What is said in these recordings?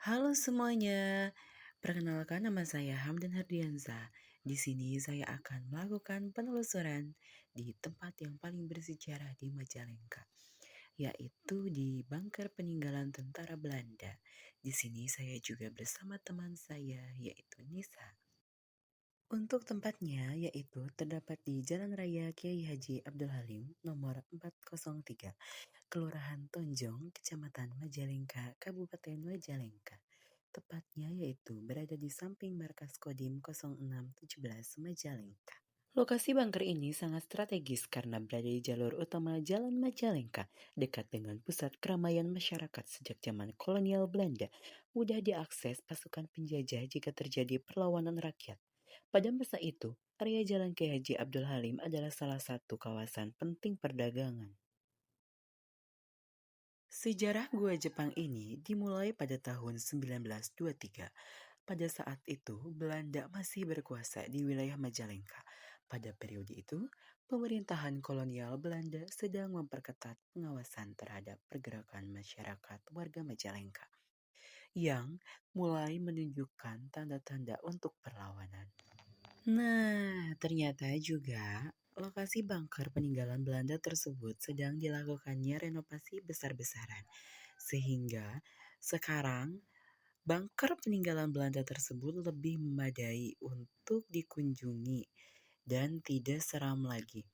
Halo semuanya, perkenalkan nama saya Hamdan Hardiansa. Di sini saya akan melakukan penelusuran di tempat yang paling bersejarah di Majalengka, yaitu di bunker peninggalan tentara Belanda. Di sini saya juga bersama teman saya, yaitu Nisa. Untuk tempatnya yaitu terdapat di Jalan Raya Kiai Haji Abdul Halim nomor 403, Kelurahan Tonjong, Kecamatan Majalengka, Kabupaten Majalengka. Tepatnya yaitu berada di samping markas Kodim 0617 Majalengka. Lokasi bunker ini sangat strategis karena berada di jalur utama Jalan Majalengka, dekat dengan pusat keramaian masyarakat sejak zaman kolonial Belanda. Mudah diakses pasukan penjajah jika terjadi perlawanan rakyat. Pada masa itu, area Jalan Kiai Haji Abdul Halim adalah salah satu kawasan penting perdagangan. Sejarah Gua Jepang ini dimulai pada tahun 1923. Pada saat itu, Belanda masih berkuasa di wilayah Majalengka. Pada periode itu, pemerintahan kolonial Belanda sedang memperketat pengawasan terhadap pergerakan masyarakat warga Majalengka yang mulai menunjukkan tanda-tanda untuk perlawanan. Nah, ternyata juga lokasi bunker peninggalan Belanda tersebut sedang dilakukannya renovasi besar-besaran. Sehingga sekarang bunker peninggalan Belanda tersebut lebih memadai untuk dikunjungi dan tidak seram lagi.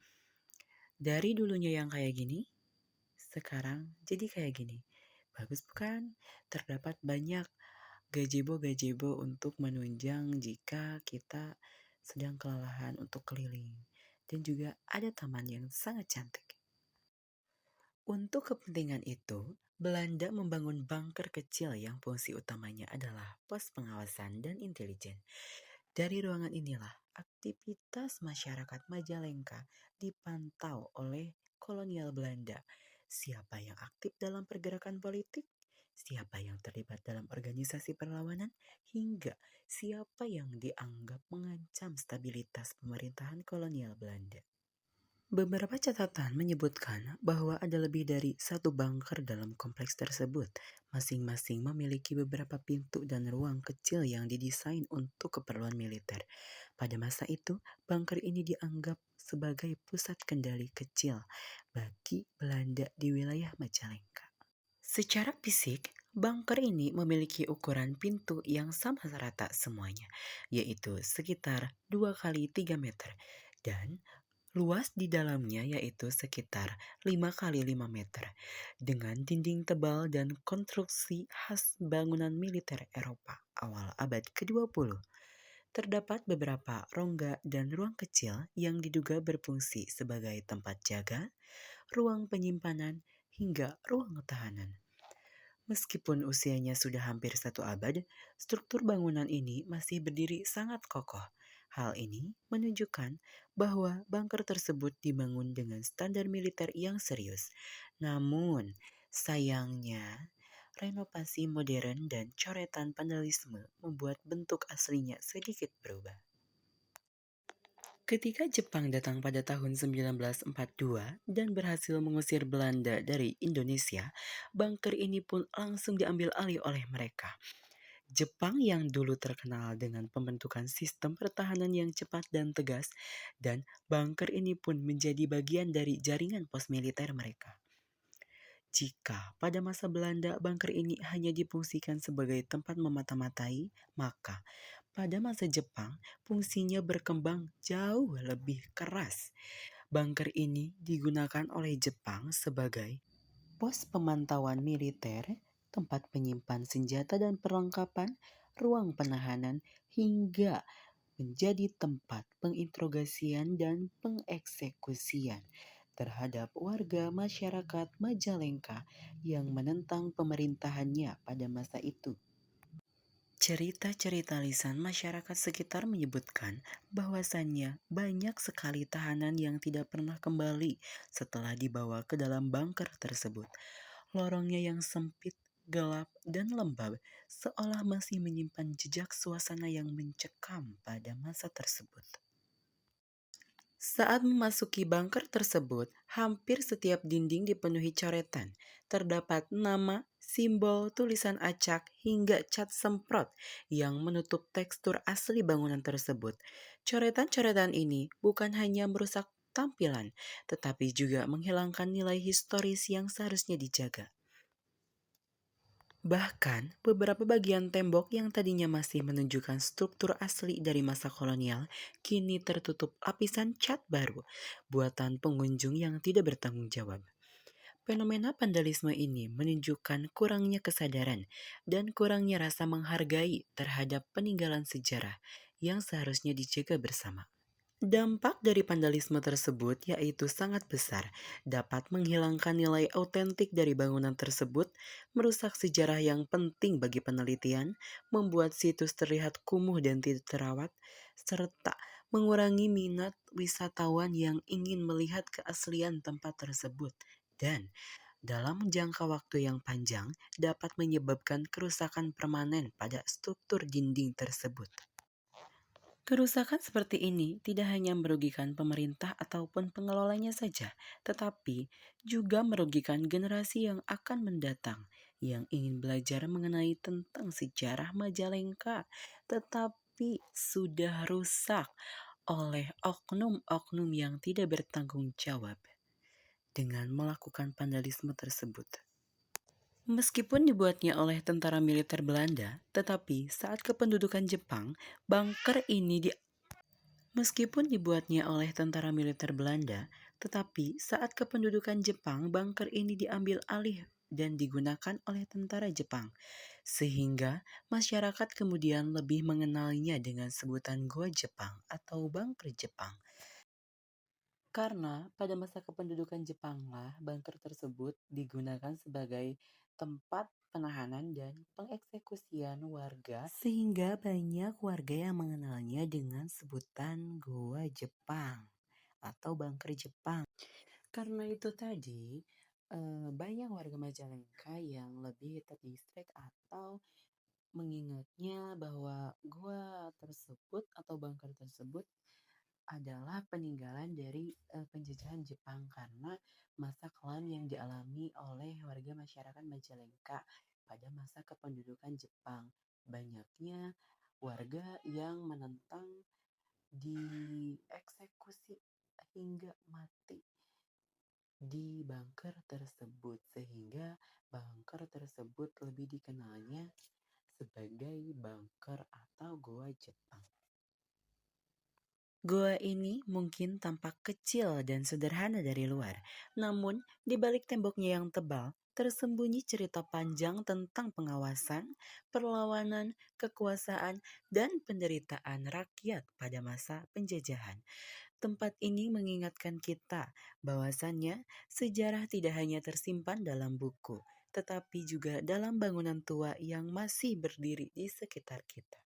Dari dulunya yang kayak gini, sekarang jadi kayak gini. Bagus bukan? Terdapat banyak gazebo-gazebo untuk menunjang jika kita sedang kelelahan untuk keliling. Dan juga ada taman yang sangat cantik. Untuk kepentingan itu, Belanda membangun bunker kecil yang fungsi utamanya adalah pos pengawasan dan intelijen. Dari ruangan inilah aktivitas masyarakat Majalengka dipantau oleh kolonial Belanda. Siapa yang aktif dalam pergerakan politik, siapa yang terlibat dalam organisasi perlawanan, hingga siapa yang dianggap mengancam stabilitas pemerintahan kolonial Belanda. Beberapa catatan menyebutkan bahwa ada lebih dari satu bunker dalam kompleks tersebut. Masing-masing memiliki beberapa pintu dan ruang kecil yang didesain untuk keperluan militer. Pada masa itu, bunker ini dianggap sebagai pusat kendali kecil bagi Belanda di wilayah Majalengka. Secara fisik, bunker ini memiliki ukuran pintu yang sama rata semuanya, yaitu sekitar 2 kali 3 meter, dan luas di dalamnya yaitu sekitar 5 kali 5 meter, dengan dinding tebal dan konstruksi khas bangunan militer Eropa awal abad ke-20. Terdapat beberapa rongga dan ruang kecil yang diduga berfungsi sebagai tempat jaga, ruang penyimpanan, hingga ruang tahanan. Meskipun usianya sudah hampir 1 abad, struktur bangunan ini masih berdiri sangat kokoh. Hal ini menunjukkan bahwa bunker tersebut dibangun dengan standar militer yang serius. Namun, sayangnya, renovasi modern dan coretan vandalisme membuat bentuk aslinya sedikit berubah. Ketika Jepang datang pada tahun 1942 dan berhasil mengusir Belanda dari Indonesia, bunker ini pun langsung diambil alih oleh mereka. Jepang yang dulu terkenal dengan pembentukan sistem pertahanan yang cepat dan tegas, dan bunker ini pun menjadi bagian dari jaringan pos militer mereka. Jika pada masa Belanda bunker ini hanya difungsikan sebagai tempat memata-matai, maka pada masa Jepang fungsinya berkembang jauh lebih keras. Bunker ini digunakan oleh Jepang sebagai pos pemantauan militer, tempat penyimpan senjata dan perlengkapan, ruang penahanan, hingga menjadi tempat penginterogasian dan pengeksekusian terhadap warga masyarakat Majalengka yang menentang pemerintahannya pada masa itu. Cerita-cerita lisan masyarakat sekitar menyebutkan bahwasannya banyak sekali tahanan yang tidak pernah kembali setelah dibawa ke dalam bunker tersebut. Lorongnya yang sempit, gelap, dan lembab seolah masih menyimpan jejak suasana yang mencekam pada masa tersebut. Saat memasuki bunker tersebut, hampir setiap dinding dipenuhi coretan. Terdapat nama, simbol, tulisan acak, hingga cat semprot yang menutup tekstur asli bangunan tersebut. Coretan-coretan ini bukan hanya merusak tampilan, tetapi juga menghilangkan nilai historis yang seharusnya dijaga. Bahkan, beberapa bagian tembok yang tadinya masih menunjukkan struktur asli dari masa kolonial, kini tertutup lapisan cat baru, buatan pengunjung yang tidak bertanggung jawab. Fenomena vandalisme ini menunjukkan kurangnya kesadaran dan kurangnya rasa menghargai terhadap peninggalan sejarah yang seharusnya dijaga bersama. Dampak dari vandalisme tersebut yaitu sangat besar, dapat menghilangkan nilai autentik dari bangunan tersebut, merusak sejarah yang penting bagi penelitian, membuat situs terlihat kumuh dan tidak terawat, serta mengurangi minat wisatawan yang ingin melihat keaslian tempat tersebut. Dan dalam jangka waktu yang panjang dapat menyebabkan kerusakan permanen pada struktur dinding tersebut. Kerusakan seperti ini tidak hanya merugikan pemerintah ataupun pengelolanya saja, tetapi juga merugikan generasi yang akan mendatang yang ingin belajar mengenai tentang sejarah Majalengka, tetapi sudah rusak oleh oknum-oknum yang tidak bertanggung jawab dengan melakukan vandalisme tersebut. Meskipun dibuatnya oleh tentara militer Belanda, tetapi saat kependudukan Jepang, bunker ini Meskipun dibuatnya oleh tentara militer Belanda, tetapi saat kependudukan Jepang, bunker ini diambil alih dan digunakan oleh tentara Jepang, sehingga masyarakat kemudian lebih mengenalnya dengan sebutan Goa Jepang atau bunker Jepang. Karena pada masa kependudukan Jepanglah, bunker tersebut digunakan sebagai tempat penahanan dan pengeksekusian warga sehingga banyak warga yang mengenalnya dengan sebutan Goa Jepang atau bunker Jepang. Karena itu tadi banyak warga Majalengka yang lebih terdistrik atau mengingatnya bahwa gua tersebut atau bunker tersebut adalah peninggalan dari penjajahan Jepang karena masa kelam yang dialami oleh warga masyarakat Majalengka pada masa kependudukan Jepang. Banyaknya warga yang menentang dieksekusi hingga mati di bunker tersebut sehingga bunker tersebut lebih dikenalnya sebagai bunker atau goa Jepang. Goa ini mungkin tampak kecil dan sederhana dari luar, namun di balik temboknya yang tebal tersembunyi cerita panjang tentang pengawasan, perlawanan, kekuasaan, dan penderitaan rakyat pada masa penjajahan. Tempat ini mengingatkan kita bahwasannya sejarah tidak hanya tersimpan dalam buku, tetapi juga dalam bangunan tua yang masih berdiri di sekitar kita.